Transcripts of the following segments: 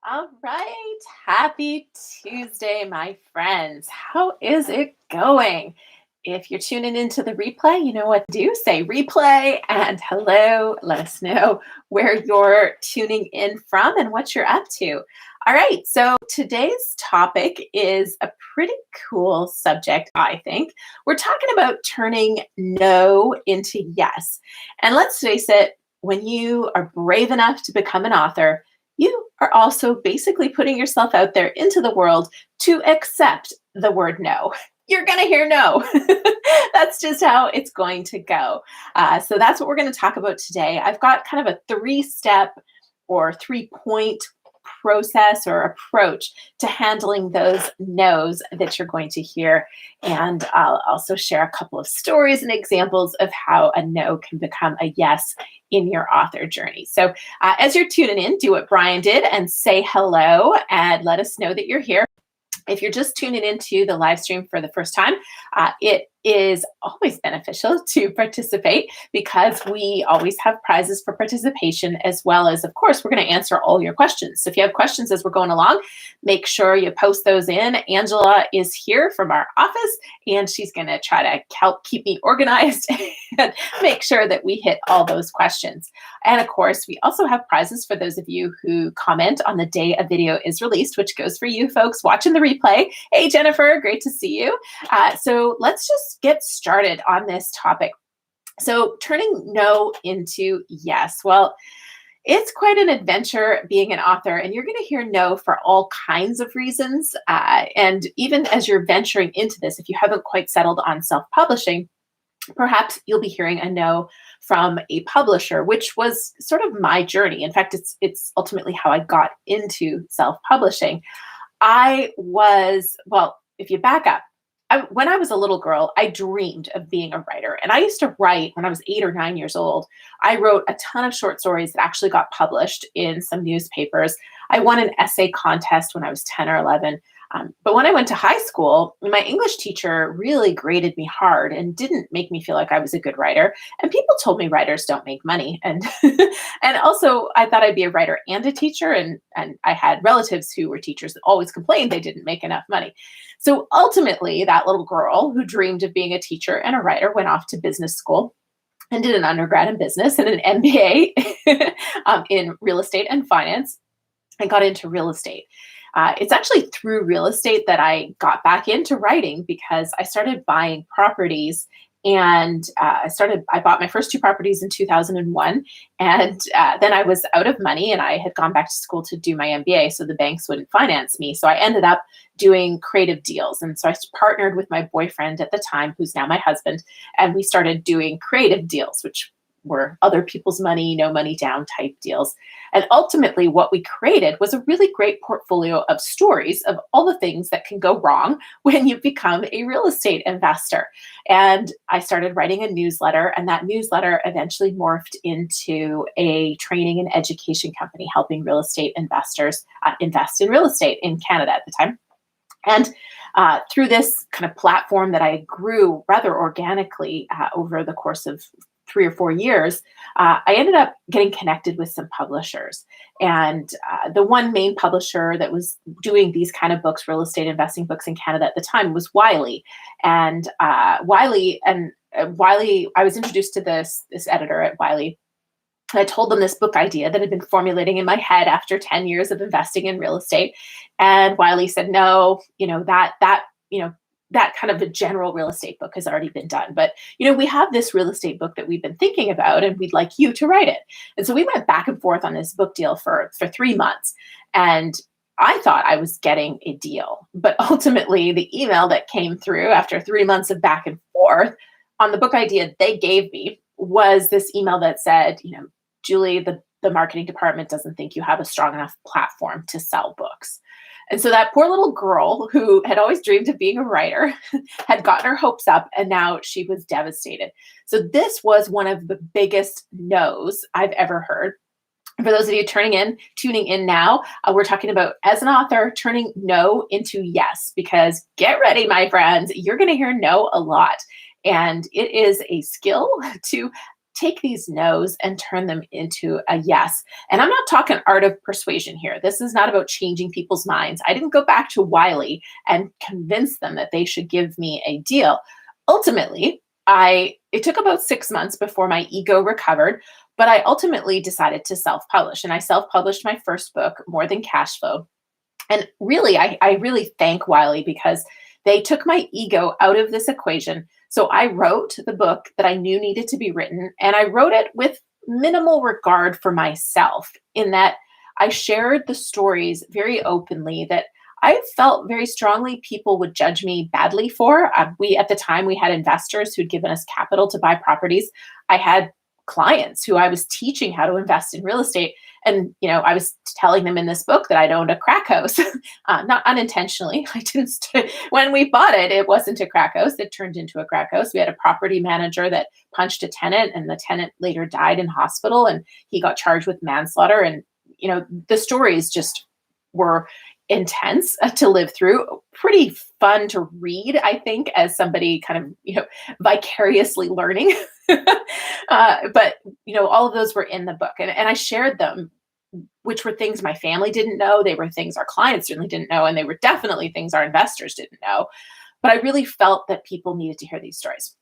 All right. Happy Tuesday, my friends. How is it going? If you're tuning into the replay, you know what to do. Say replay and hello. Let us know where you're tuning in from and what you're up to. All right. So today's topic is a pretty cool subject, I think. We're talking about turning no into yes. And let's face it, when you are brave enough to become an author, you are also basically putting yourself out there into the world to accept the word no. You're going to hear no. That's just how it's going to go. So that's what we're going to talk about today. I've got kind of a 3-step or 3-point process or approach to handling those no's that you're going to hear. And I'll also share a couple of stories and examples of how a no can become a yes in your author journey. So as you're tuning in, do what Brian did and say hello and let us know that you're here. If you're just tuning into the live stream for the first time, it is always beneficial to participate because we always have prizes for participation, as well as, of course, we're going to answer all your questions. So if you have questions as we're going along, make sure you post those in. Angela is here from our office, and she's going to try to help keep me organized and make sure that we hit all those questions. And of course, we also have prizes for those of you who comment on the day a video is released, which goes for you folks watching the replay. Hey, Jennifer, great to see you. So let's just get started on this topic. So turning no into yes. Well, it's quite an adventure being an author, and you're going to hear no for all kinds of reasons. And even as you're venturing into this, if you haven't quite settled on self-publishing, perhaps you'll be hearing a no from a publisher, which was sort of my journey. In fact, it's ultimately how I got into self-publishing. If you back up, when I was a little girl, I dreamed of being a writer. And I used to write when I was 8 or 9 years old. I wrote a ton of short stories that actually got published in some newspapers. I won an essay contest when I was 10 or 11. But when I went to high school, my English teacher really graded me hard and didn't make me feel like I was a good writer. And people told me writers don't make money. And and also I thought I'd be a writer and a teacher. And I had relatives who were teachers that always complained they didn't make enough money. So ultimately, that little girl who dreamed of being a teacher and a writer went off to business school and did an undergrad in business and an MBA in real estate and finance, and got into real estate. It's actually through real estate that I got back into writing because I started buying properties, and I bought my first 2 properties in 2001. And then I was out of money, and I had gone back to school to do my MBA, so the banks wouldn't finance me. So I ended up doing creative deals. And so I partnered with my boyfriend at the time, who's now my husband, and we started doing creative deals, which were other people's money, no money down type deals. And ultimately, what we created was a really great portfolio of stories of all the things that can go wrong when you become a real estate investor. And I started writing a newsletter, and that newsletter eventually morphed into a training and education company helping real estate investors invest in real estate in Canada at the time. And through this kind of platform that I grew rather organically over the course of 3 or 4 years, I ended up getting connected with some publishers. And the one main publisher that was doing these kind of books, real estate investing books in Canada at the time, was Wiley. And Wiley, I was introduced to this editor at Wiley. I told them this book idea that had been formulating in my head after 10 years of investing in real estate. And Wiley said, no, that kind of a general real estate book has already been done. But, we have this real estate book that we've been thinking about, and we'd like you to write it. And so we went back and forth on this book deal for 3 months. And I thought I was getting a deal. But ultimately, the email that came through after 3 months of back and forth on the book idea they gave me was this email that said, Julie, the marketing department doesn't think you have a strong enough platform to sell books. And so that poor little girl who had always dreamed of being a writer had gotten her hopes up, and now she was devastated. So this was one of the biggest no's I've ever heard. For those of you tuning in now, we're talking about, as an author, turning no into yes, because get ready, my friends, you're going to hear no a lot. And it is a skill to take these no's and turn them into a yes. And I'm not talking art of persuasion here. This is not about changing people's minds. I didn't go back to Wiley and convince them that they should give me a deal. Ultimately, it took about 6 months before my ego recovered, but I ultimately decided to self-publish, and I self-published my first book, More Than Cash Flow. And really, I really thank Wiley because they took my ego out of this equation. So I wrote the book that I knew needed to be written, and I wrote it with minimal regard for myself, in that I shared the stories very openly that I felt very strongly people would judge me badly for. At the time, we had investors who'd given us capital to buy properties. I had clients who I was teaching how to invest in real estate. And, I was telling them in this book that I'd owned a crack house, not unintentionally. When we bought it, it wasn't a crack house. It turned into a crack house. We had a property manager that punched a tenant, and the tenant later died in hospital, and he got charged with manslaughter. And, the stories just were intense to live through, pretty fun to read, I think, as somebody kind of, vicariously learning. But, all of those were in the book, and I shared them, which were things my family didn't know. They were things our clients certainly didn't know, and they were definitely things our investors didn't know. But I really felt that people needed to hear these stories.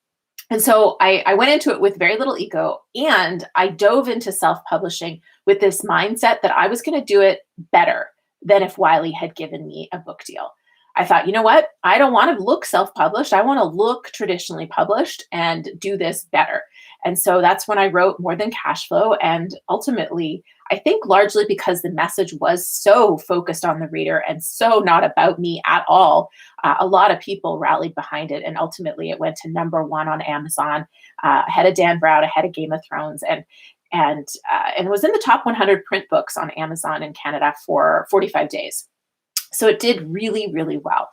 And so I went into it with very little ego, and I dove into self-publishing with this mindset that I was going to do it better than if Wiley had given me a book deal. I thought, you know what? I don't want to look self-published. I want to look traditionally published and do this better. And so that's when I wrote More Than Cash Flow. And ultimately, I think largely because the message was so focused on the reader and so not about me at all, a lot of people rallied behind it. And ultimately, it went to #1 on Amazon, ahead of Dan Brown, ahead of Game of Thrones, and it was in the top 100 print books on Amazon in Canada for 45 days. So it did really, really well.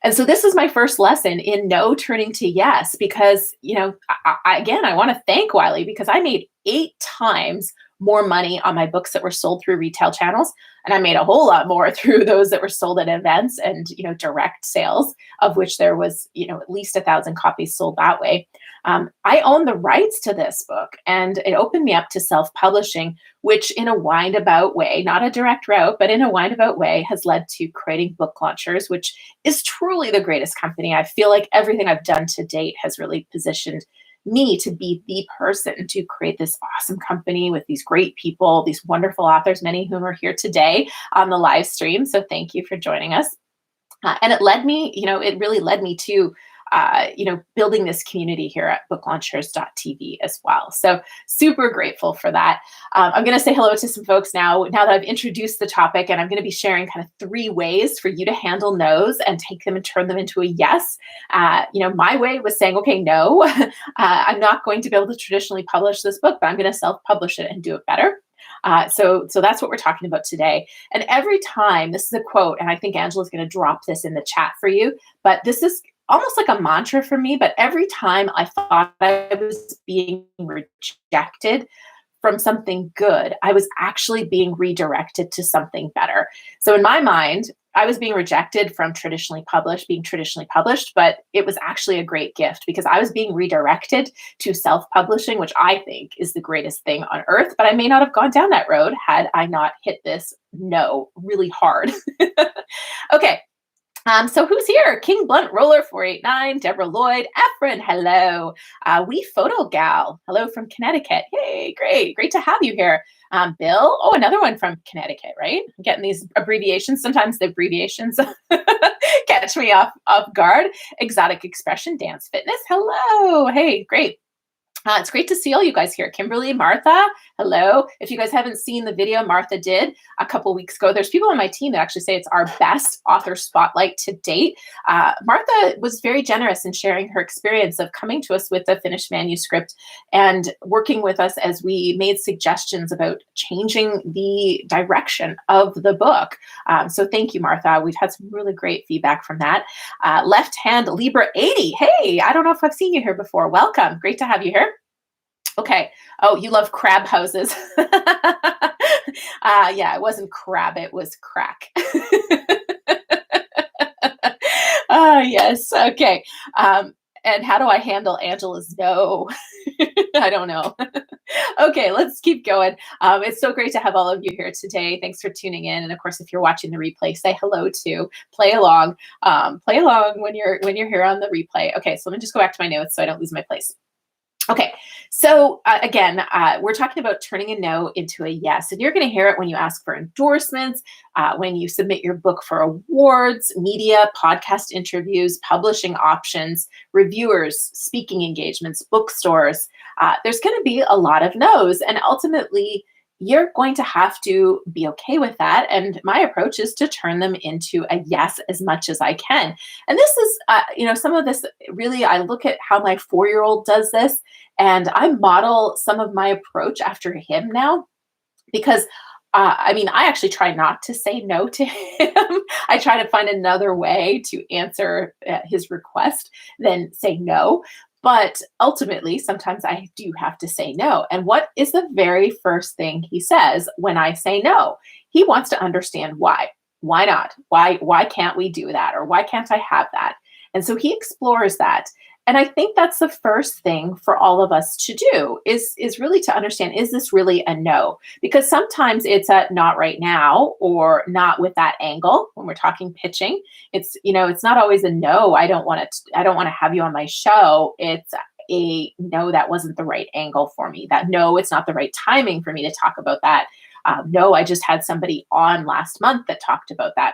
And so this is my first lesson in no turning to yes, because, I want to thank Wiley, because I made 8 times more money on my books that were sold through retail channels. And I made a whole lot more through those that were sold at events and, direct sales, of which there was, at least 1,000 copies sold that way. I own the rights to this book, and it opened me up to self-publishing, which in a windabout way, not a direct route, but in a windabout way, has led to creating Book Launchers, which is truly the greatest company. I feel like everything I've done to date has really positioned me to be the person to create this awesome company with these great people, these wonderful authors, many of whom are here today on the live stream. So thank you for joining us. And it led me, it really led me to building this community here at booklaunchers.tv as well. So super grateful for that. I'm going to say hello to some folks now that I've introduced the topic, and I'm going to be sharing kind of 3 ways for you to handle no's and take them and turn them into a yes. My way was saying, okay, no, I'm not going to be able to traditionally publish this book, but I'm going to self-publish it and do it better. So that's what we're talking about today. And every time, this is a quote, and I think Angela's going to drop this in the chat for you, but this is almost like a mantra for me. But every time I thought I was being rejected from something good, I was actually being redirected to something better. So in my mind, I was being rejected from being traditionally published, but it was actually a great gift because I was being redirected to self-publishing, which I think is the greatest thing on earth. But I may not have gone down that road had I not hit this no really hard. Okay. So who's here? King Blunt Roller 489, Deborah Lloyd, Efren, hello. We Photo Gal, hello from Connecticut. Hey, great to have you here. Bill, another one from Connecticut, right? I'm getting these abbreviations. Sometimes the abbreviations catch me off guard. Exotic Expression, Dance Fitness, hello. Hey, great. It's great to see all you guys here. Kimberly, Martha, hello. If you guys haven't seen the video Martha did a couple weeks ago, there's people on my team that actually say it's our best author spotlight to date. Martha was very generous in sharing her experience of coming to us with a finished manuscript and working with us as we made suggestions about changing the direction of the book. So thank you, Martha. We've had some really great feedback from that. Left Hand Libra 80. Hey, I don't know if I've seen you here before. Welcome. Great to have you here. Okay. Oh, you love crab houses. Yeah, it wasn't crab, it was crack. Yes. Okay. And how do I handle Angela's no? I don't know. Okay, let's keep going. It's so great to have all of you here today. Thanks for tuning in. And of course, if you're watching the replay, say hello too. Play along. Play along when you're here on the replay. Okay, so let me just go back to my notes so I don't lose my place. Okay, so again, we're talking about turning a no into a yes, and you're going to hear it when you ask for endorsements, when you submit your book for awards, media, podcast interviews, publishing options, reviewers, speaking engagements, bookstores. There's going to be a lot of no's, and ultimately, you're going to have to be okay with that. And my approach is to turn them into a yes as much as I can. And this is, some of this really, I look at how my 4-year-old does this, and I model some of my approach after him now, because I actually try not to say no to him. I try to find another way to answer his request than say no. But ultimately, sometimes I do have to say no. And what is the very first thing he says when I say no? He wants to understand why. Why not? Why can't we do that? Or why can't I have that? And so he explores that. And I think that's the first thing for all of us to do is really to understand, is this really a no? Because sometimes it's a not right now or not with that angle when we're talking pitching. It's not always a no, I don't want to have you on my show. It's a no, that wasn't the right angle for me. That no, it's not the right timing for me to talk about that. No, I just had somebody on last month that talked about that.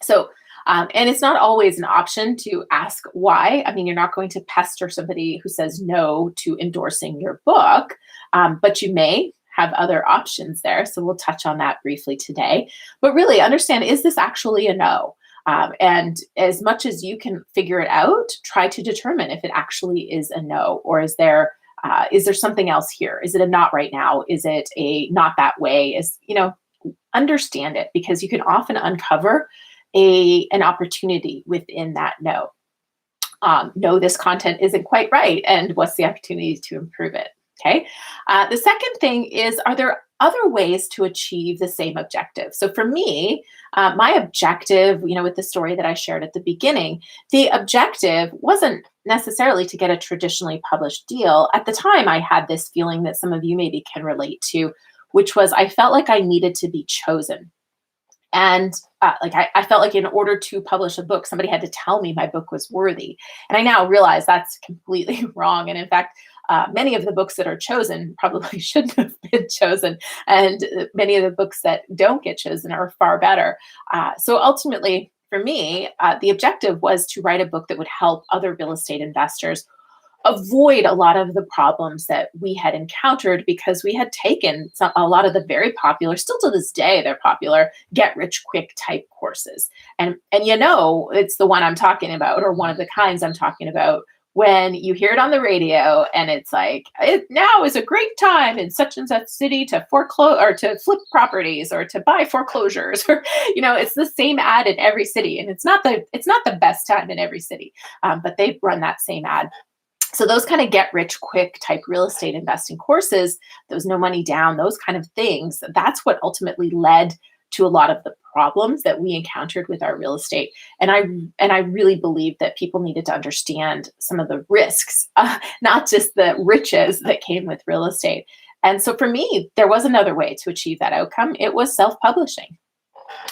So and it's not always an option to ask why. I mean, you're not going to pester somebody who says no to endorsing your book, but you may have other options there. So we'll touch on that briefly today. But really understand, is this actually a no? And as much as you can figure it out, try to determine if it actually is a no, or is there something else here? Is it a not right now? Is it a not that way? Understand it, because you can often uncover an opportunity within that no. No, this content isn't quite right, and what's the opportunity to improve it? Okay. The second thing is, are there other ways to achieve the same objective? So for me, my objective, with the story that I shared at the beginning, the objective wasn't necessarily to get a traditionally published deal. At the time, I had this feeling that some of you maybe can relate to, which was I felt like I needed to be chosen. And I felt like in order to publish a book, somebody had to tell me my book was worthy. And I now realize that's completely wrong. And in fact, many of the books that are chosen probably shouldn't have been chosen. And many of the books that don't get chosen are far better. So ultimately, for me, the objective was to write a book that would help other real estate investors avoid a lot of the problems that we had encountered, because we had taken a lot of the very popular, still to this day, they're popular, get rich quick type courses. And it's the one I'm talking about, or one of the kinds I'm talking about, when you hear it on the radio and it's like, now is a great time in such and such city to foreclose or to flip properties or to buy foreclosures, or, it's the same ad in every city. And it's not the best time in every city, but they run that same ad. So those kind of get rich quick type real estate investing courses, those no money down, those kind of things, that's what ultimately led to a lot of the problems that we encountered with our real estate. And I really believe that people needed to understand some of the risks, not just the riches that came with real estate. And so for me, there was another way to achieve that outcome. It was self-publishing.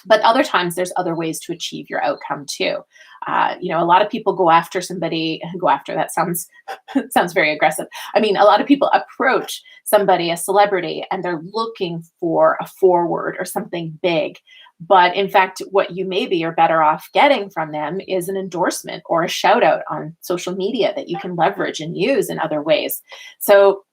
But other times there's other ways to achieve your outcome too. A lot of people go after that sounds very aggressive. I mean, a lot of people approach somebody, a celebrity, and they're looking for a forward or something big. But in fact, what you maybe are better off getting from them is an endorsement or a shout out on social media that you can leverage and use in other ways. So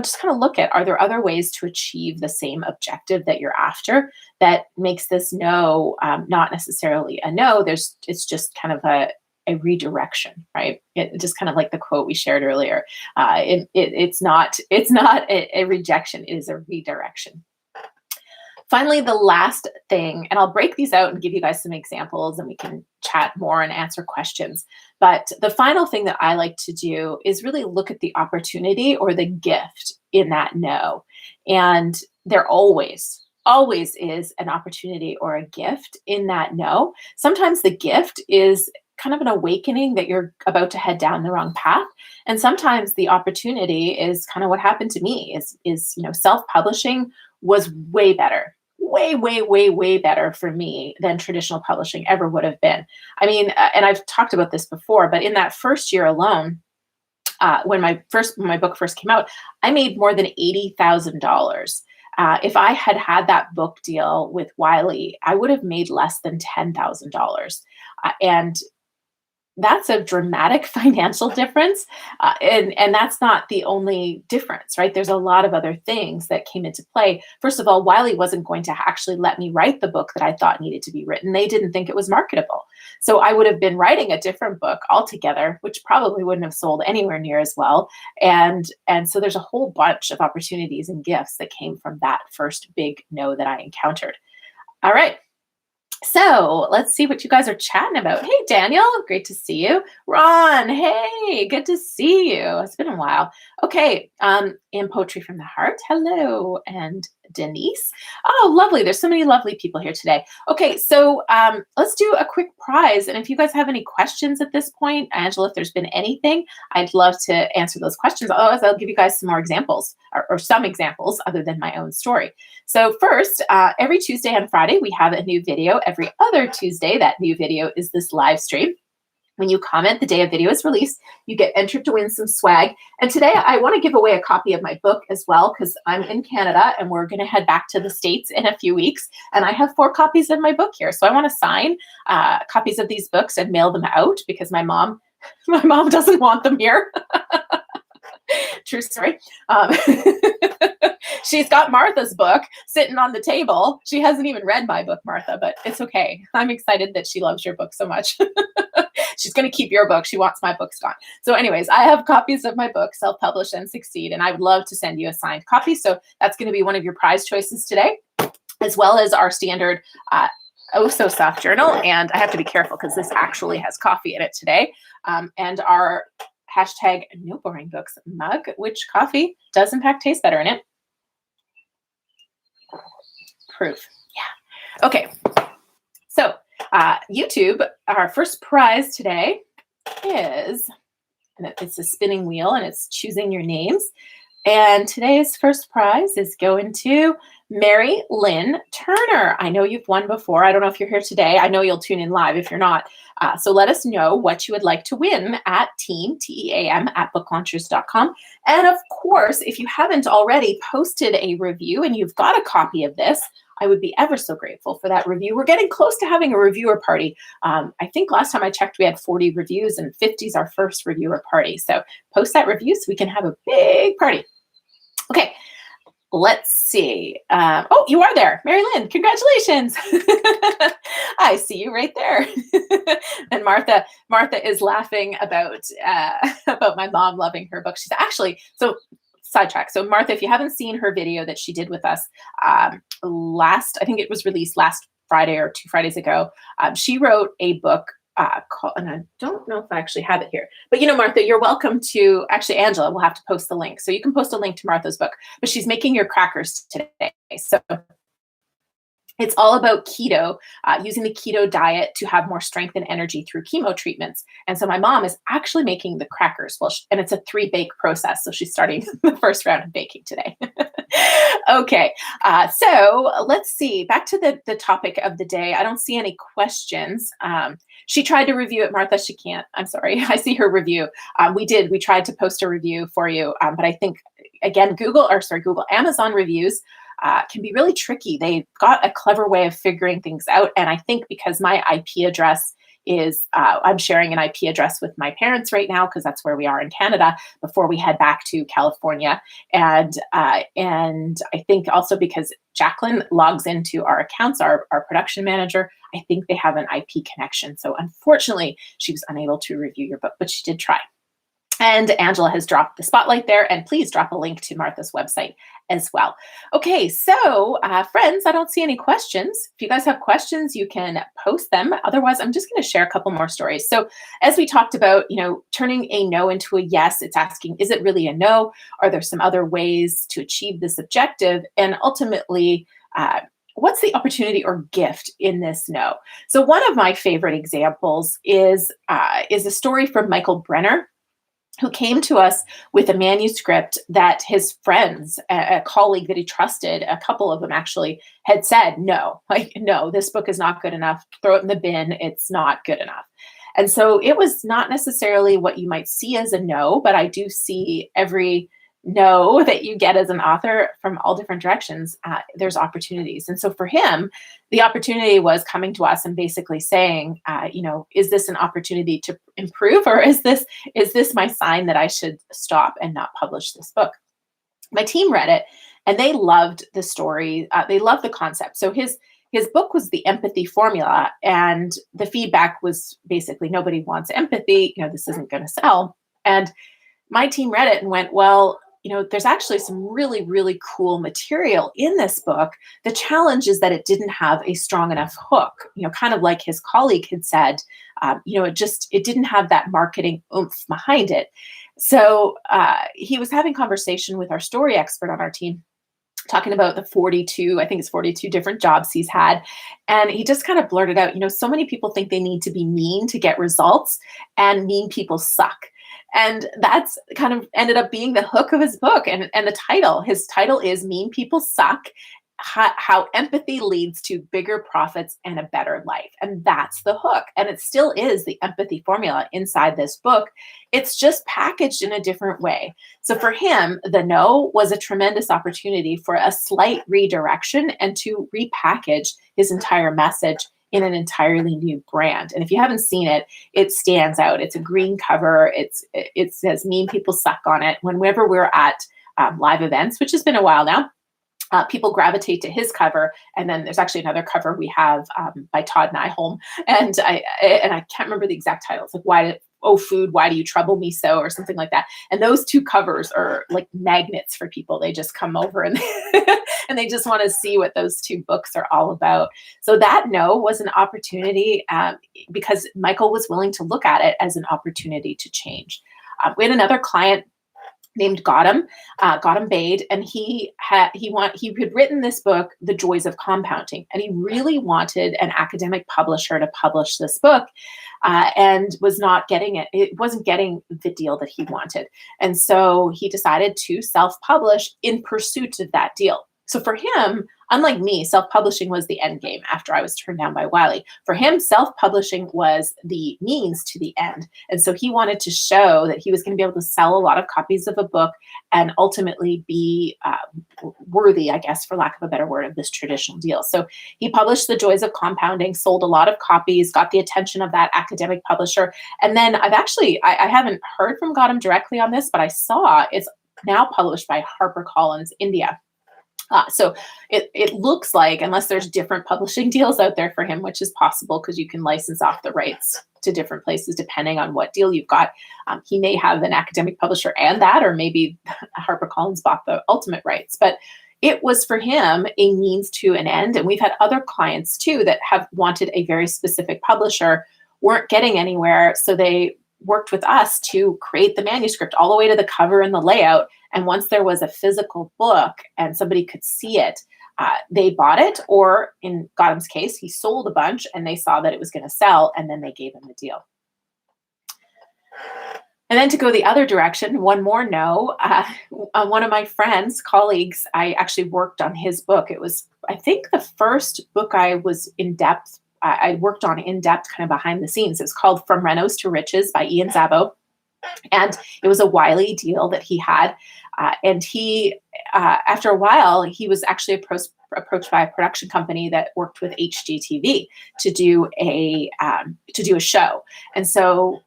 just kind of look at, are there other ways to achieve the same objective that you're after that makes this no not necessarily a no? It's just kind of a redirection, right? It just kind of like the quote we shared earlier. It's not a rejection, it is a redirection. Finally, the last thing, and I'll break these out and give you guys some examples and we can chat more and answer questions. But the final thing that I like to do is really look at the opportunity or the gift in that no. And there always is an opportunity or a gift in that no. Sometimes the gift is kind of an awakening that you're about to head down the wrong path. And sometimes the opportunity is kind of what happened to me is self-publishing was way better, way, way, way, way better for me than traditional publishing ever would have been. I mean, and I've talked about this before, but in that first year alone, when my book first came out, I made more than $80,000. If I had had that book deal with Wiley, I would have made less than $10,000. And that's a dramatic financial difference. And that's not the only difference, right? There's a lot of other things that came into play. First of all, Wiley wasn't going to actually let me write the book that I thought needed to be written. They didn't think it was marketable. So I would have been writing a different book altogether, which probably wouldn't have sold anywhere near as well. And so there's a whole bunch of opportunities and gifts that came from that first big no that I encountered. All right. So let's see what you guys are chatting about. Hey, Daniel, great to see you. Ron, hey, good to see you. It's been a while. Okay, and Poetry from the Heart, hello. And Denise, oh, lovely. There's so many lovely people here today. Okay, so let's do a quick prize. And if you guys have any questions at this point, Angela, if there's been anything, I'd love to answer those questions. Otherwise, I'll give you guys some more examples or some examples other than my own story. So first, every Tuesday and Friday, we have a new video. Every other Tuesday, that new video is this live stream. When you comment the day a video is released, you get entered to win some swag. And today I want to give away a copy of my book as well, because I'm in Canada and we're going to head back to the States in a few weeks. And I have 4 copies of my book here. So I want to sign copies of these books and mail them out because my mom doesn't want them here. True story. She's got Martha's book sitting on the table. She hasn't even read my book, Martha, but it's okay. I'm excited that she loves your book so much. She's going to keep your book. She wants my books gone. So anyways, I have copies of my book, Self-Publish and Succeed, and I would love to send you a signed copy. So that's going to be one of your prize choices today, as well as our standard Oh So Soft journal. And I have to be careful because this actually has coffee in it today. And our hashtag No Boring Books mug, which coffee does in fact taste better in it. Proof. Yeah. Okay. So YouTube, our first prize today is, and it's a spinning wheel and it's choosing your names. And today's first prize is going to Mary Lynn Turner. I know you've won before. I don't know if you're here today. I know you'll tune in live if you're not. So let us know what you would like to win at team, TEAM, at booklaunchers.com. And of course, if you haven't already posted a review and you've got a copy of this, I would be ever so grateful for that review. We're getting close to having a reviewer party. I think last time I checked, we had 40 reviews and 50 is our first reviewer party. So post that review so we can have a big party. Okay, let's see. Oh, you are there, Mary Lynn. Congratulations. I see you right there. And Martha is laughing about my mom loving her book. She's actually, so sidetrack. So Martha, if you haven't seen her video that she did with us I think it was released last Friday or 2 Fridays ago, she wrote a book called, and I don't know if I actually have it here, but Martha, you're welcome to, actually Angela will have to post the link. So you can post a link to Martha's book, but she's making your crackers today. So it's all about keto, using the keto diet to have more strength and energy through chemo treatments. And so my mom is actually making the crackers, and it's a 3-bake process. So she's starting the first round of baking today. Okay, so let's see. Back to the topic of the day. I don't see any questions. She tried to review it, Martha. She can't. I'm sorry. I see her review. We tried to post a review for you, but I think, again, Amazon reviews can be really tricky. They've got a clever way of figuring things out. And I think because my IP address is, I'm sharing an IP address with my parents right now because that's where we are in Canada before we head back to California. And I think also because Jacqueline logs into our accounts, our production manager, I think they have an IP connection. So unfortunately, she was unable to review your book, but she did try. And Angela has dropped the spotlight there, and please drop a link to Martha's website as well. Okay, so friends, I don't see any questions. If you guys have questions, you can post them. Otherwise, I'm just going to share a couple more stories. So as we talked about, turning a no into a yes, it's asking, is it really a no? Are there some other ways to achieve this objective? And ultimately, what's the opportunity or gift in this no? So one of my favorite examples is a story from Michael Brenner, who came to us with a manuscript that his friends, a colleague that he trusted, a couple of them actually, had said, no, like, no, this book is not good enough. Throw it in the bin. It's not good enough. And so it was not necessarily what you might see as a no, but I do see every no that you get as an author from all different directions. There's opportunities. And so for him, the opportunity was coming to us and basically saying, is this an opportunity to improve, or is this my sign that I should stop and not publish this book? My team read it and they loved the story. They loved the concept. So his book was the empathy formula, and the feedback was basically, nobody wants empathy. This isn't going to sell. And my team read it and went, well, there's actually some really, really cool material in this book. The challenge is that it didn't have a strong enough hook, kind of like his colleague had said, it didn't have that marketing oomph behind it. So he was having conversation with our story expert on our team, talking about the 42 different jobs he's had. And he just kind of blurted out, so many people think they need to be mean to get results, and mean people suck. And that's kind of ended up being the hook of his book and the title. His title is Mean People Suck, How Empathy Leads to Bigger Profits and a Better Life. And that's the hook. And it still is the empathy formula inside this book. It's just packaged in a different way. So for him, the no was a tremendous opportunity for a slight redirection and to repackage his entire message in an entirely new brand. And if you haven't seen it, it stands out. It's a green cover. It says Mean People Suck on it. Whenever we're at live events, which has been a while now, people gravitate to his cover. And then there's actually another cover we have by Todd Nyholm. And I can't remember the exact title. It's like, food, why do you trouble me so? Or something like that. And those two covers are like magnets for people. They just come over and and they just want to see what those two books are all about. So that no was an opportunity because Michael was willing to look at it as an opportunity to change. We had another client named Gautam Bade, and he had written this book, The Joys of Compounding, and he really wanted an academic publisher to publish this book, and was not getting it. It wasn't getting the deal that he wanted, and so he decided to self-publish in pursuit of that deal. So for him, unlike me, self-publishing was the end game after I was turned down by Wiley. For him, self-publishing was the means to the end. And so he wanted to show that he was going to be able to sell a lot of copies of a book and ultimately be worthy, I guess, for lack of a better word, of this traditional deal. So he published The Joys of Compounding, sold a lot of copies, got the attention of that academic publisher. And then I haven't heard from Gautam directly on this, but I saw it's now published by HarperCollins India. So it looks like, unless there's different publishing deals out there for him, which is possible because you can license off the rights to different places depending on what deal you've got, he may have an academic publisher and that, or maybe HarperCollins bought the ultimate rights. But it was for him a means to an end. And we've had other clients too that have wanted a very specific publisher, weren't getting anywhere. So they worked with us to create the manuscript all the way to the cover and the layout. And once there was a physical book and somebody could see it, they bought it, or in Gautam's case, he sold a bunch and they saw that it was going to sell, and then they gave him the deal. And then to go the other direction, one more no. One of my friends, colleagues, I actually worked on his book. It was, I think, the first book I was I worked on in depth, kind of behind the scenes. It's called From Renos to Riches by Ian Szabo. And it was a Wiley deal that he had. And he, after a while, he was actually approached by a production company that worked with HGTV to do a show. And so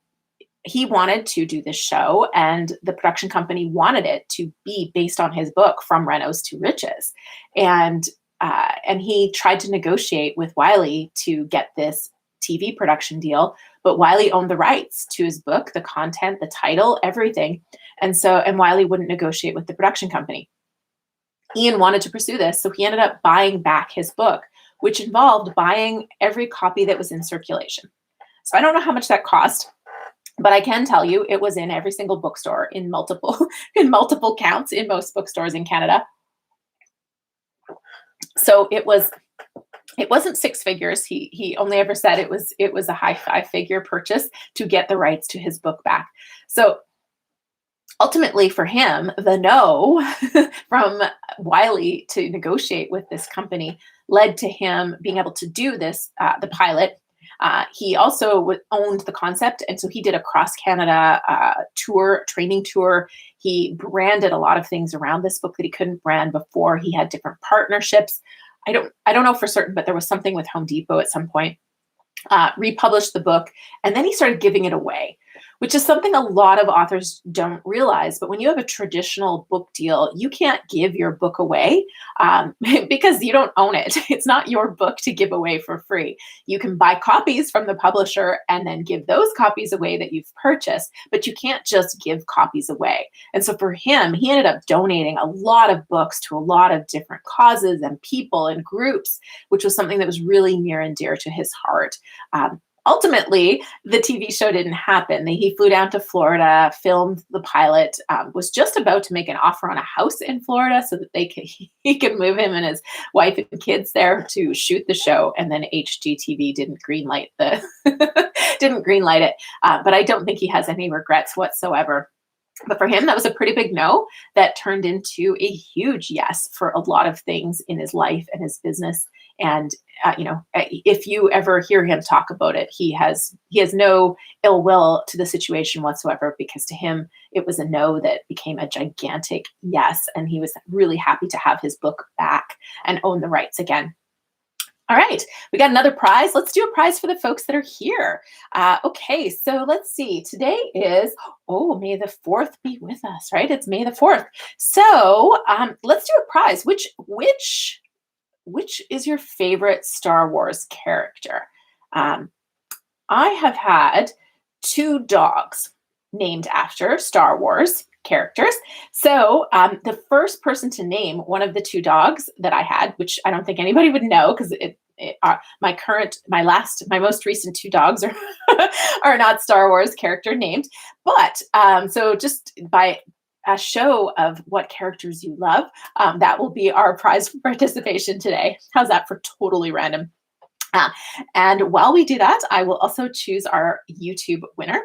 he wanted to do this show, and the production company wanted it to be based on his book, From Renos to Riches. And he tried to negotiate with Wiley to get this TV production deal, but Wiley owned the rights to his book, the content, the title, everything. And Wiley wouldn't negotiate with the production company. Ian wanted to pursue this, so he ended up buying back his book, which involved buying every copy that was in circulation. So I don't know how much that cost, but I can tell you it was in every single bookstore in multiple counts in most bookstores in Canada. So it was It wasn't six figures. He only ever said it was a high five-figure purchase to get the rights to his book back. So ultimately for him, the no from Wiley to negotiate with this company led to him being able to do this, the pilot. He also owned the concept, and so he did a cross Canada tour, training tour. He branded a lot of things around this book that he couldn't brand before. He had different partnerships. I don't know for certain, but there was something with Home Depot at some point. Republished the book, and then he started giving it away, which is something a lot of authors don't realize. But when you have a traditional book deal, you can't give your book away because you don't own it. It's not your book to give away for free. You can buy copies from the publisher and then give those copies away that you've purchased, but you can't just give copies away. And so for him, he ended up donating a lot of books to a lot of different causes and people and groups, which was something that was really near and dear to his heart. Ultimately, the TV show didn't happen. He flew down to Florida, filmed the pilot, was just about to make an offer on a house in Florida so that he could move him and his wife and kids there to shoot the show. And then HGTV didn't greenlight it. But I don't think he has any regrets whatsoever. But for him, that was a pretty big no that turned into a huge yes for a lot of things in his life and his business. And, if you ever hear him talk about it, he has no ill will to the situation whatsoever, because to him, it was a no that became a gigantic yes. And he was really happy to have his book back and own the rights again. All right, we got another prize. Let's do a prize for the folks that are here. Okay, so let's see. Today is, May the 4th be with us, right? It's May the 4th. So let's do a prize. Which is your favorite Star Wars character? I have had 2 dogs named after Star Wars characters. So the first person to name one of the 2 dogs that I had, which I don't think anybody would know because my most recent 2 dogs are not Star Wars character named. But so just by a show of what characters you love, that will be our prize for participation today. How's that for totally random? And while we do that, I will also choose our YouTube winner.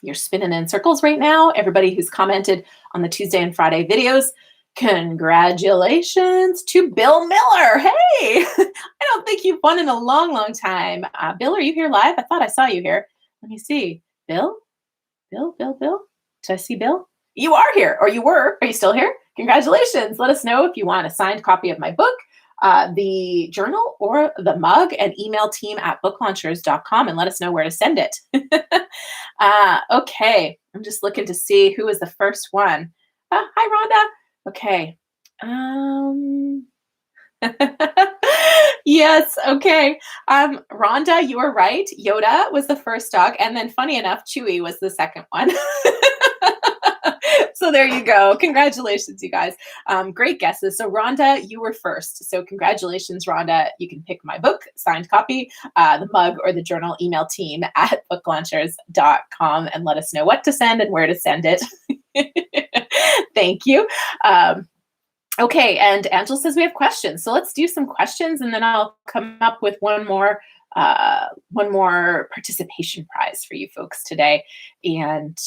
You're spinning in circles right now. Everybody who's commented on the Tuesday and Friday videos, congratulations to Bill Miller. Hey, I don't think you've won in a long, long time. Bill, are you here live? I thought I saw you here. Let me see. Bill? Did I see Bill? You are here, or you were. Are you still here? Congratulations. Let us know if you want a signed copy of my book, the journal, or the mug, and email team@booklaunchers.com and let us know where to send it. Okay, I'm just looking to see who is the first one. Hi, Rhonda. Okay. Yes, okay. Rhonda, you were right. Yoda was the first dog, and then funny enough, Chewie was the second one. So there you go. Congratulations, you guys. Great guesses. So Rhonda, you were first. So congratulations, Rhonda. You can pick my book, signed copy, the mug, or the journal. Email team@booklaunchers.com and let us know what to send and where to send it. Thank you. Okay, and Angela says we have questions. So let's do some questions, and then I'll come up with one more participation prize for you folks today. And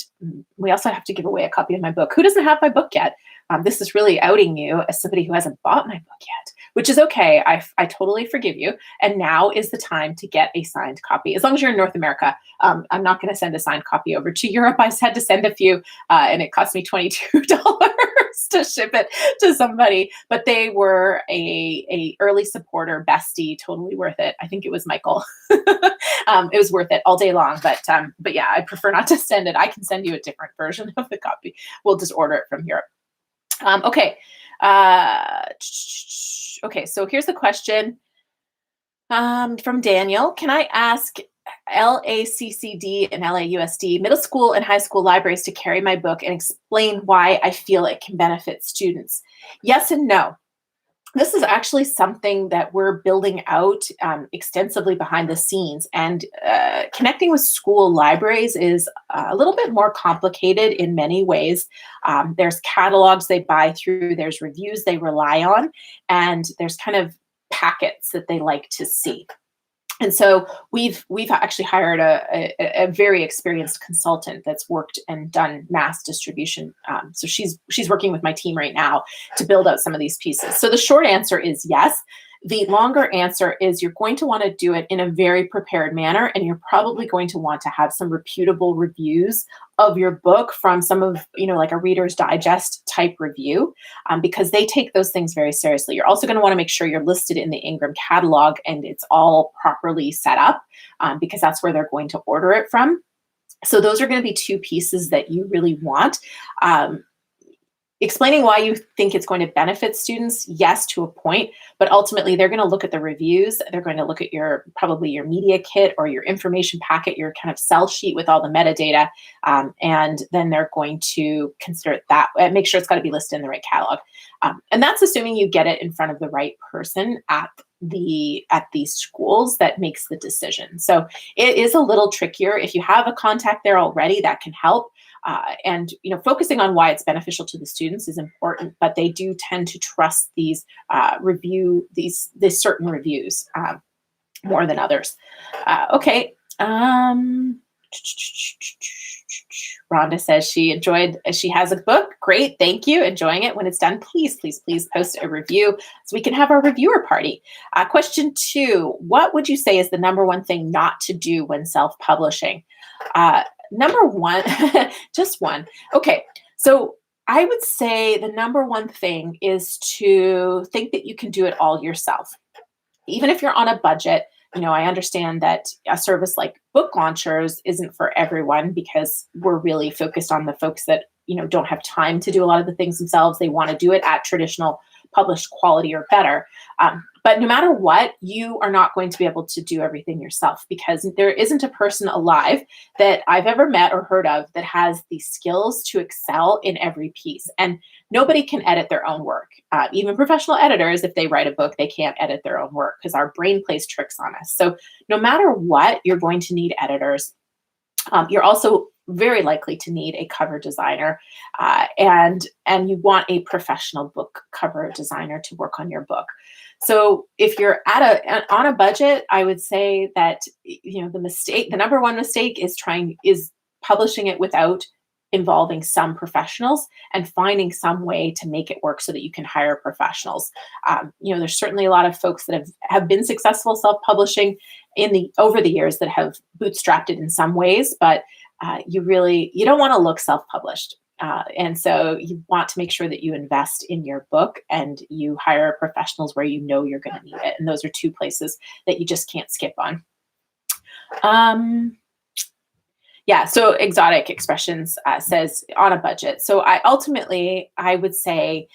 we also have to give away a copy of my book. Who doesn't have my book yet? This is really outing you as somebody who hasn't bought my book yet, which is okay. I totally forgive you. And now is the time to get a signed copy. As long as you're in North America, I'm not going to send a signed copy over to Europe. I had to send a few, and it cost me $22 to ship it to somebody. But they were a early supporter, bestie, totally worth it. I think it was Michael. It was worth it all day long. But yeah, I prefer not to send it. I can send you a different version of the copy. We'll just order it from Europe. Okay. Okay, so here's the question from Daniel. Can I ask LACCD and LAUSD middle school and high school libraries to carry my book and explain why I feel it can benefit students? Yes and no. This is actually something that we're building out extensively behind the scenes, and connecting with school libraries is a little bit more complicated in many ways. There's catalogs they buy through, there's reviews they rely on, and there's kind of packets that they like to see. And so we've actually hired a very experienced consultant that's worked and done mass distribution. So she's working with my team right now to build out some of these pieces. So the short answer is yes. The longer answer is you're going to want to do it in a very prepared manner, and you're probably going to want to have some reputable reviews of your book from some of, like a Reader's Digest type review, because they take those things very seriously. You're also going to want to make sure you're listed in the Ingram catalog and it's all properly set up, because that's where they're going to order it from. So those are going to be two pieces that you really want. Explaining why you think it's going to benefit students, yes, to a point, but ultimately they're going to look at the reviews. They're going to look at probably your media kit or your information packet, your kind of sell sheet with all the metadata, and then they're going to consider that, make sure it's got to be listed in the right catalog. And that's assuming you get it in front of the right person at these schools that makes the decision. So it is a little trickier. If you have a contact there already, that can help. And focusing on why it's beneficial to the students is important, but they do tend to trust these certain reviews more than others. Okay. Rhonda says she has a book. Great, thank you. Enjoying it. When it's done, please post a review so we can have our reviewer party. Question 2, what would you say is the number one thing not to do when self-publishing? Number one, just one. Okay, so I would say the number one thing is to think that you can do it all yourself. Even if you're on a budget, I understand that a service like Book Launchers isn't for everyone, because we're really focused on the folks that, don't have time to do a lot of the things themselves. They want to do it at traditional published quality or better. But no matter what, you are not going to be able to do everything yourself, because there isn't a person alive that I've ever met or heard of that has the skills to excel in every piece. And nobody can edit their own work. Even professional editors, if they write a book, they can't edit their own work because our brain plays tricks on us. So no matter what, you're going to need editors. You're also very likely to need a cover designer, and you want a professional book cover designer to work on your book. So if you're on a budget, I would say that the number one mistake is publishing it without involving some professionals and finding some way to make it work so that you can hire professionals. There's certainly a lot of folks that have been successful self-publishing over the years that have bootstrapped it in some ways, but you don't want to look self-published. And so you want to make sure that you invest in your book and you hire professionals where you're going to need it. And those are two places that you just can't skip on. So Exotic Expressions says on a budget. So I would say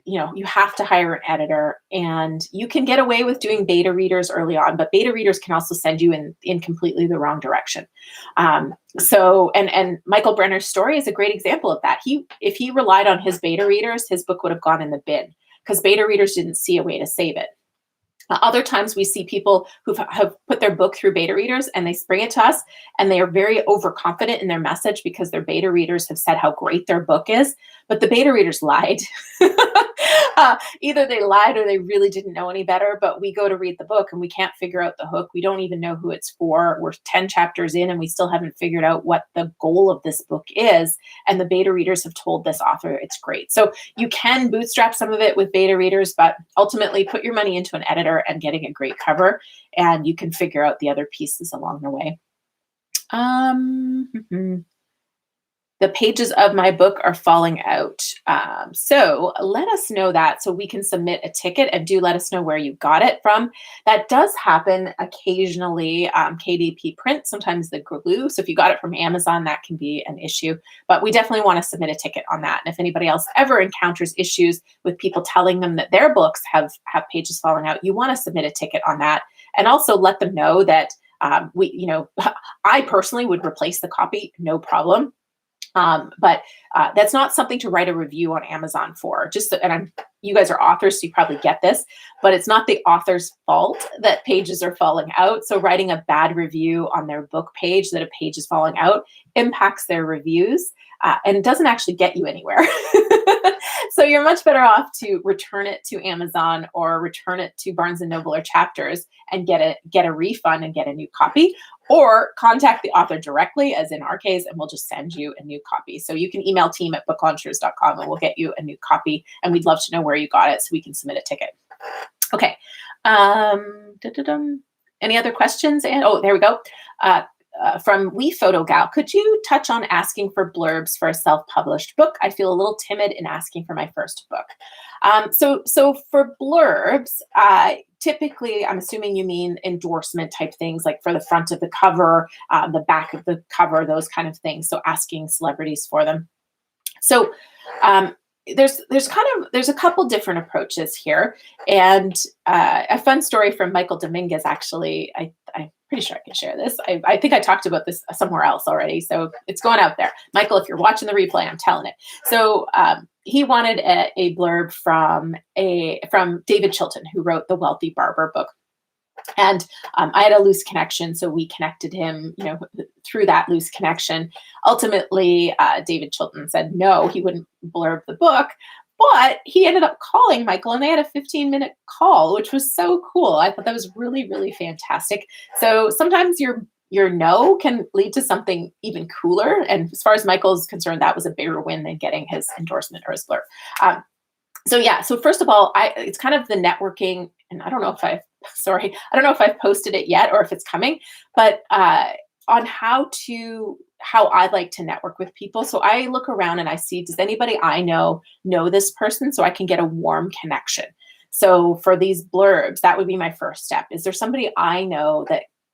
you have to hire an editor, and you can get away with doing beta readers early on, but beta readers can also send you in completely the wrong direction. So Michael Brenner's story is a great example of that. If he relied on his beta readers, his book would have gone in the bin because beta readers didn't see a way to save it. Other times we see people who have put their book through beta readers and they bring it to us and they are very overconfident in their message because their beta readers have said how great their book is, but the beta readers lied. Either they lied or they really didn't know any better, but we go to read the book and we can't figure out the hook. We don't even know who it's for. We're 10 chapters in and we still haven't figured out what the goal of this book is. And the beta readers have told this author it's great. So you can bootstrap some of it with beta readers, but ultimately put your money into an editor and getting a great cover, and you can figure out the other pieces along the way. The pages of my book are falling out. So let us know that so we can submit a ticket, and do let us know where you got it from. That does happen occasionally. KDP print, sometimes the glue. So if you got it from Amazon, that can be an issue, but we definitely want to submit a ticket on that. And if anybody else ever encounters issues with people telling them that their books have pages falling out, you want to submit a ticket on that. And also let them know that I personally would replace the copy, no problem. But that's not something to write a review on Amazon for. You guys are authors, so you probably get this, but it's not the author's fault that pages are falling out. So writing a bad review on their book page that a page is falling out impacts their reviews, and it doesn't actually get you anywhere. So you're much better off to return it to Amazon or return it to Barnes and Noble or Chapters and get a refund and get a new copy, or contact the author directly, as in our case, and we'll just send you a new copy. So you can email team@booklaunchers.com and we'll get you a new copy. And we'd love to know where you got it so we can submit a ticket. Okay. Any other questions? And oh, there we go. From We Photo Gal, could you touch on asking for blurbs for a self-published book? I feel a little timid in asking for my first book. So for blurbs, typically, I'm assuming you mean endorsement type things, like for the front of the cover, the back of the cover, those kind of things. So asking celebrities for them. So there's a couple different approaches here, and a fun story from Michael Dominguez. Actually, I'm pretty sure I can share this. I think I talked about this somewhere else already, so it's going out there. Michael, if you're watching the replay, I'm telling it. So he wanted a blurb from David Chilton, who wrote the Wealthy Barber book. And I had a loose connection, so we connected him, through that loose connection. Ultimately, David Chilton said no, he wouldn't blurb the book, but he ended up calling Michael, and they had a 15-minute call, which was so cool. I thought that was really, really fantastic. So sometimes your no can lead to something even cooler. And as far as Michael's concerned, that was a bigger win than getting his endorsement or his blurb. So first of all, it's kind of the networking, and I don't know if I've posted it yet or if it's coming, but on how I like to network with people. So I look around and I see, does anybody I know this person, so I can get a warm connection? So for these blurbs, that would be my first step. Is there somebody I know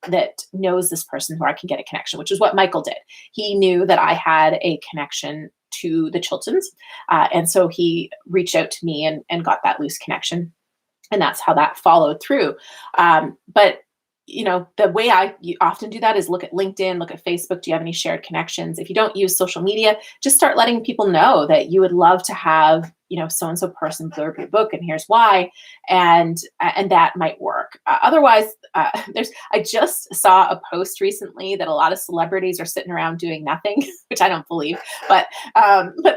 that knows this person who I can get a connection, which is what Michael did. He knew that I had a connection to the Chiltons. And so he reached out to me and got that loose connection. And that's how that followed through. But the way I often do that is look at LinkedIn, look at Facebook. Do you have any shared connections? If you don't use social media, just start letting people know that you would love to have, so-and-so person blurb your book, and here's why. And that might work. Otherwise, I just saw a post recently that a lot of celebrities are sitting around doing nothing, which I don't believe, but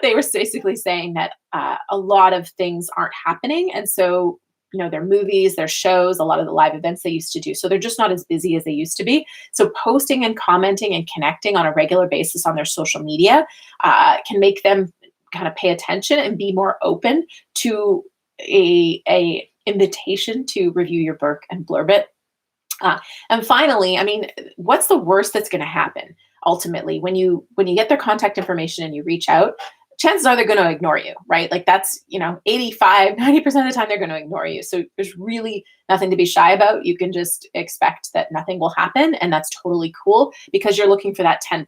they were basically saying that a lot of things aren't happening. And so their movies, their shows, a lot of the live events they used to do. So they're just not as busy as they used to be. So posting and commenting and connecting on a regular basis on their social media can make them kind of pay attention and be more open to a invitation to review your book and blurb it. And finally, what's the worst that's going to happen? Ultimately, when you get their contact information and you reach out, chances are they're going to ignore you, right? Like that's, 85, 90% of the time they're going to ignore you. So there's really nothing to be shy about. You can just expect that nothing will happen. And that's totally cool because you're looking for that 10%,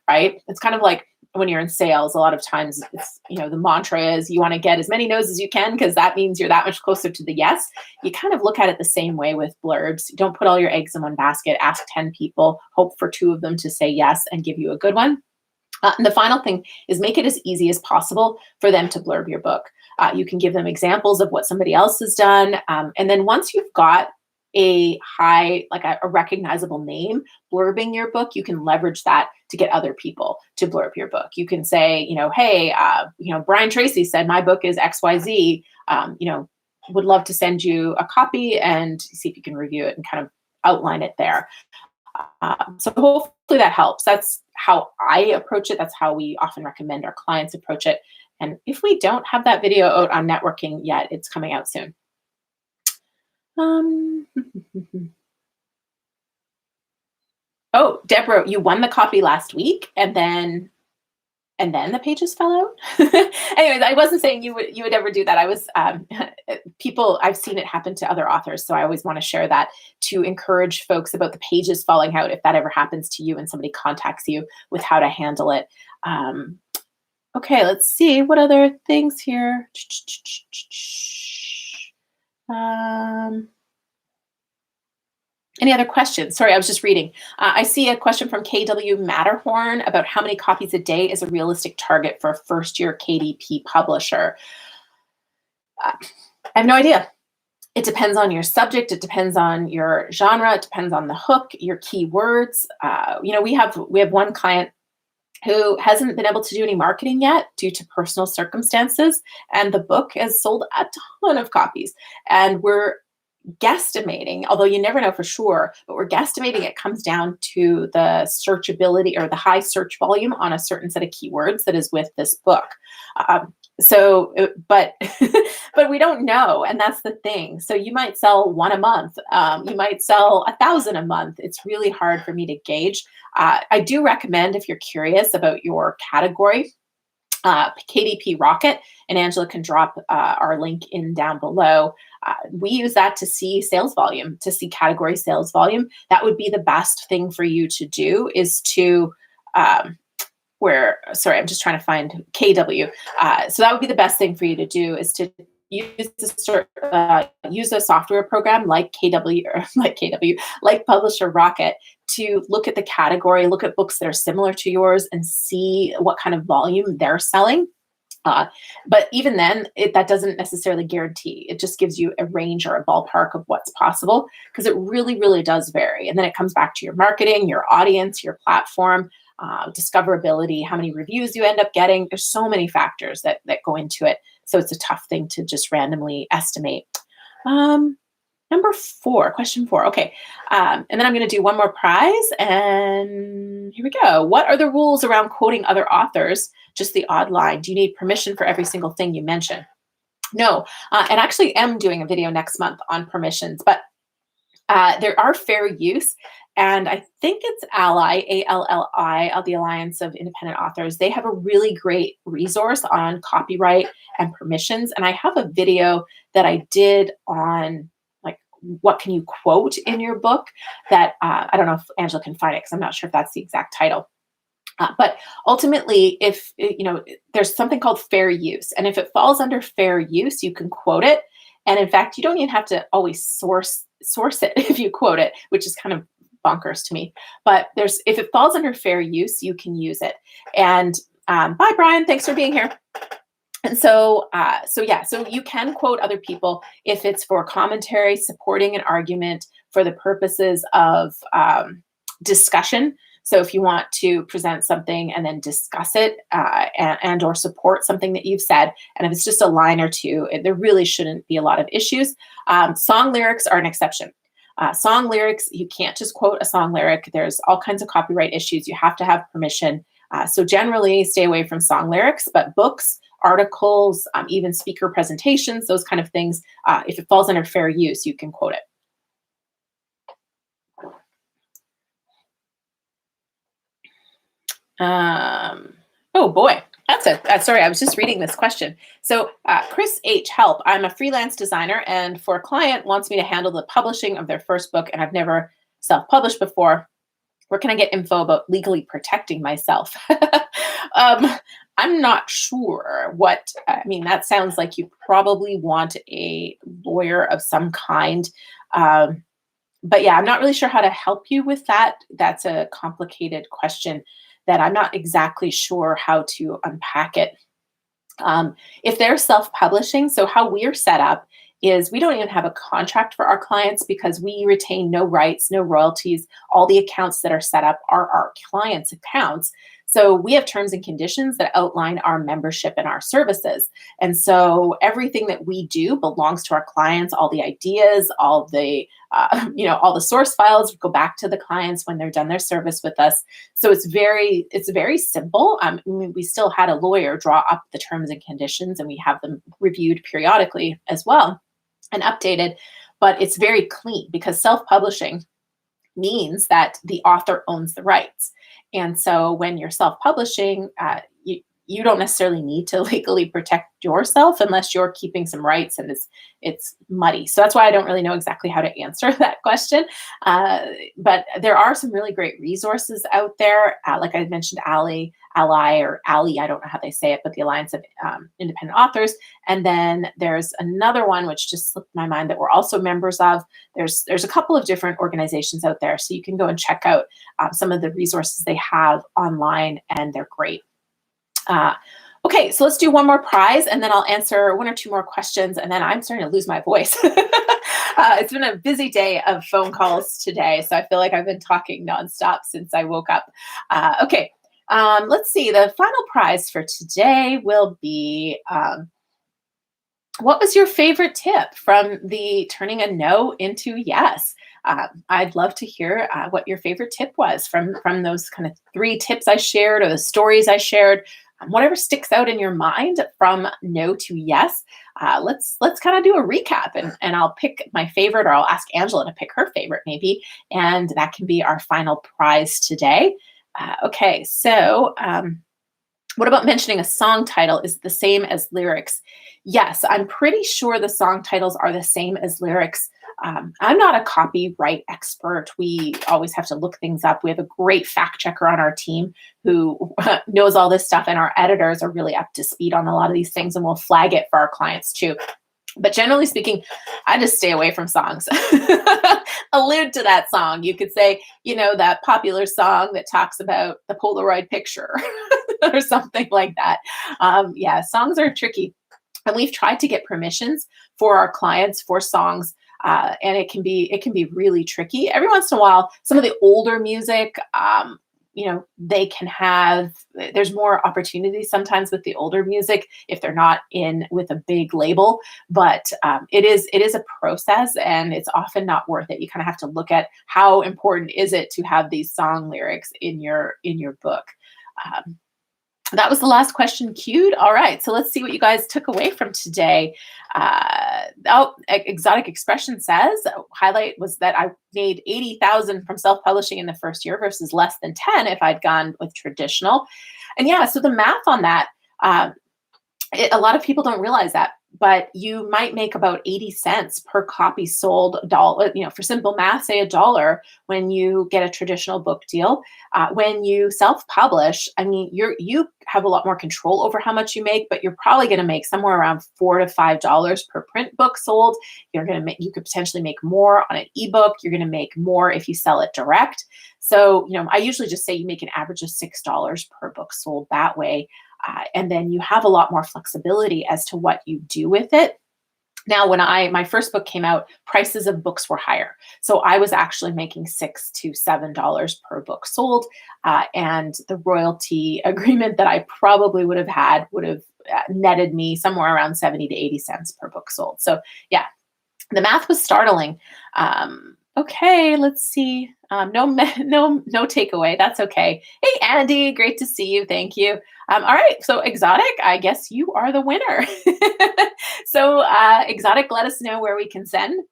right? It's kind of like when you're in sales, a lot of times it's, the mantra is you want to get as many no's as you can because that means you're that much closer to the yes. You kind of look at it the same way with blurbs. You don't put all your eggs in one basket, ask 10 people, hope for 2 of them to say yes and give you a good one. And the final thing is make it as easy as possible for them to blurb your book. You can give them examples of what somebody else has done. And then once you've got a recognizable name blurbing your book, you can leverage that to get other people to blurb your book. You can say, hey, Brian Tracy said my book is XYZ. Would love to send you a copy and see if you can review it and kind of outline it there. So hopefully that helps. That's how I approach it. That's how we often recommend our clients approach it. And if we don't have that video out on networking yet, it's coming out soon. Oh, Deborah, you won the copy last week and then the pages fell out. Anyways, I wasn't saying you would ever do that. I was I've seen it happen to other authors. So I always want to share that to encourage folks about the pages falling out if that ever happens to you and somebody contacts you with how to handle it. Okay, let's see what other things here. Any other questions? Sorry, I was just reading. I see a question from KW Matterhorn about how many copies a day is a realistic target for a first-year KDP publisher. I have no idea. It depends on your subject. It depends on your genre. It depends on the hook, your keywords. We have one client who hasn't been able to do any marketing yet due to personal circumstances. And the book has sold a ton of copies. And we're guesstimating, although you never know for sure, but we're guesstimating it comes down to the searchability or the high search volume on a certain set of keywords that is with this book. But but we don't know, and that's the thing. So you might sell one a month, you might sell 1,000 a month. It's really hard for me to gauge. I do recommend, if you're curious about your category, KDP Rocket, and Angela can drop our link in down below. We use that to see sales volume, to see category sales volume. That would be the best thing for you to do, is to sorry, I'm just trying to find KW. So that would be the best thing for you to do, is to use a software program like like Publisher Rocket, to look at the category, look at books that are similar to yours, and see what kind of volume they're selling. But even then, that doesn't necessarily guarantee. It just gives you a range or a ballpark of what's possible, because it really, really does vary. And then it comes back to your marketing, your audience, your platform, discoverability, how many reviews you end up getting. There's so many factors that go into it. So it's a tough thing to just randomly estimate. Number 4, question 4. Okay. And then I'm going to do one more prize, and here we go. What are the rules around quoting other authors? Just the odd line. Do you need permission for every single thing you mention? No. And actually am doing a video next month on permissions, but there are fair use. And I think it's ALLI, ALLI, the Alliance of Independent Authors. They have a really great resource on copyright and permissions. And I have a video that I did on, like, what can you quote in your book, that I don't know if Angela can find it, because I'm not sure if that's the exact title. But ultimately, if there's something called fair use, and if it falls under fair use, you can quote it. And in fact, you don't even have to always source it if you quote it, which is kind of bonkers to me. But if it falls under fair use, you can use it. And bye, Brian. Thanks for being here. And so you can quote other people if it's for commentary, supporting an argument, for the purposes of discussion. So if you want to present something and then discuss it and or support something that you've said, and if it's just a line or two, there really shouldn't be a lot of issues. Song lyrics are an exception. Song lyrics, you can't just quote a song lyric. There's all kinds of copyright issues. You have to have permission. So generally stay away from song lyrics, but books, articles, even speaker presentations, those kind of things, if it falls under fair use, you can quote it. Oh boy, sorry, I was just reading this question. So Chris H, help. I'm a freelance designer, and for a client wants me to handle the publishing of their first book, and I've never self-published before. Where can I get info about legally protecting myself? I'm not sure that sounds like you probably want a lawyer of some kind. But yeah, I'm not really sure how to help you with that. That's a complicated question that I'm not exactly sure how to unpack it. If they're self-publishing, so how we're set up is we don't even have a contract for our clients, because we retain no rights, no royalties. All the accounts that are set up are our clients' accounts. So we have terms and conditions that outline our membership and our services. And so everything that we do belongs to our clients. All the ideas, all the source files go back to the clients when they're done their service with us. So it's very simple. We still had a lawyer draw up the terms and conditions, and we have them reviewed periodically as well and updated. But it's very clean, because self-publishing means that the author owns the rights. And so when you're self-publishing, you don't necessarily need to legally protect yourself unless you're keeping some rights, and it's muddy. So that's why I don't really know exactly how to answer that question. But there are some really great resources out there. Like I mentioned, ALLI, I don't know how they say it, but the Alliance of Independent Authors. And then there's another one, which just slipped my mind, that we're also members of. There's a couple of different organizations out there. So you can go and check out some of the resources they have online, and they're great. Okay, so let's do one more prize, and then I'll answer one or two more questions, and then I'm starting to lose my voice. It's been a busy day of phone calls today, so I feel like I've been talking nonstop since I woke up. Okay, Let's see. The final prize for today will be, what was your favorite tip from the turning a no into yes? I'd love to hear what your favorite tip was from those kind of 3 tips I shared or the stories I shared. Whatever sticks out in your mind from no to yes. Let's kind of do a recap, and I'll pick my favorite, or I'll ask Angela to pick her favorite maybe, and that can be our final prize today. Okay, so what about mentioning a song title is the same as lyrics? Yes, I'm pretty sure the song titles are the same as lyrics. I'm not a copyright expert. We always have to look things up. We have a great fact checker on our team who knows all this stuff, and our editors are really up to speed on a lot of these things, and we'll flag it for our clients too. But generally speaking, I just stay away from songs. Allude to that song. You could say, that popular song that talks about the Polaroid picture or something like that. Yeah, songs are tricky. And we've tried to get permissions for our clients for songs. And it can be really tricky. Every once in a while, some of the older music, they can have, there's more opportunity sometimes with the older music if they're not in with a big label, but it is a process, and it's often not worth it. You kind of have to look at how important is it to have these song lyrics in your book. That was the last question queued. All right, so let's see what you guys took away from today. Exotic Expression says, highlight was that I made 80,000 from self-publishing in the first year versus less than 10 if I'd gone with traditional. And yeah, so the math on that, a lot of people don't realize that, but you might make about 80 cents per copy sold. Dollar, for simple math, say $1 when you get a traditional book deal. When you self-publish, you have a lot more control over how much you make, but you're probably going to make somewhere around $4 to $5 per print book sold. You could potentially make more on an ebook. You're going to make more if you sell it direct. So, I usually just say you make an average of $6 per book sold that way. And then you have a lot more flexibility as to what you do with it. Now, when my first book came out, prices of books were higher. So I was actually making $6 to $7 per book sold. And the royalty agreement that I probably would have netted me somewhere around 70 to 80 cents per book sold. So yeah, the math was startling. Okay, let's see. No takeaway. That's okay. Hey, Andy, great to see you. Thank you. All right, so Exotic, I guess you are the winner. So Exotic, let us know where we can send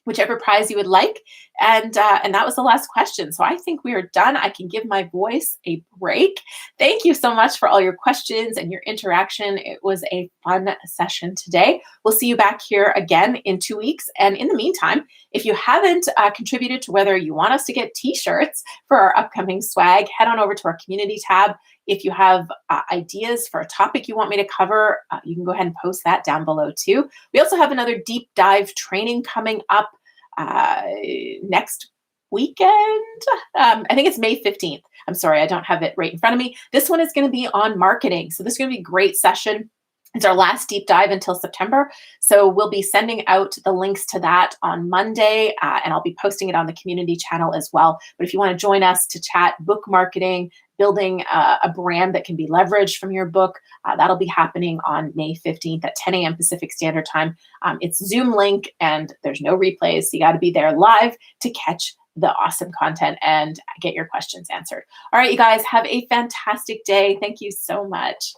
whichever prize you would like. And that was the last question. So I think we are done. I can give my voice a break. Thank you so much for all your questions and your interaction. It was a fun session today. We'll see you back here again in 2 weeks. And in the meantime, if you haven't contributed to whether you want us to get t-shirts for our upcoming swag, head on over to our community tab. If you have ideas for a topic you want me to cover, you can go ahead and post that down below too. We also have another deep dive training coming up next weekend. I think it's May 15th. I'm sorry, I don't have it right in front of me. This one is going to be on marketing. So this is going to be a great session. It's our last deep dive until September. So we'll be sending out the links to that on Monday, and I'll be posting it on the community channel as well. But if you want to join us to chat book marketing, building a brand that can be leveraged from your book, that'll be happening on May 15th at 10 a.m. Pacific Standard Time. It's Zoom link, and there's no replays. So you got to be there live to catch the awesome content and get your questions answered. All right, you guys, have a fantastic day. Thank you so much.